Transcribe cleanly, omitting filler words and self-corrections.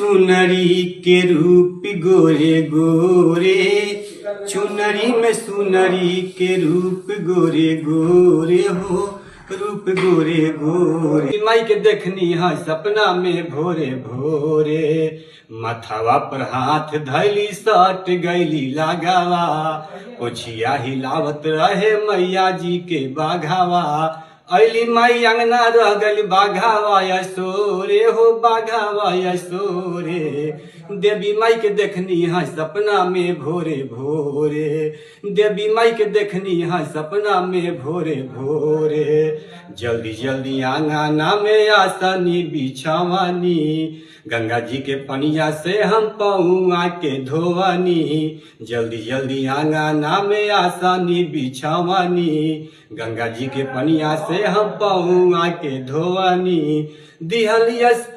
सुनरी के रूप गोरे गोरे, चुनरी में सुनरी के रूप गोरे गोरे हो, रूप गोरे गोरे। माई के देखनी है सपना में भोरे भोरे, मथवा पर हाथ धैली सट गैली लगावा, पोछिया हिलावत रहे मैया जी के बाघावा। अली माई अंगना रह गई बाघावा यसोरे हो, बाघावा यसोरे। देवी माई के देखनी है सपना में भोरे भोरे, देवी माई के देखनी है सपना में भोरे भोरे। जल्दी जल्दी आंगना में आसनी बिछावानी, गंगा जी के पनिया से हम पौआ के धोवानी। जल्दी जल्दी आंगना में आसनी बिछावानी, गंगा जी के पनिया से हम पौआ के धोवानी। दिहलियस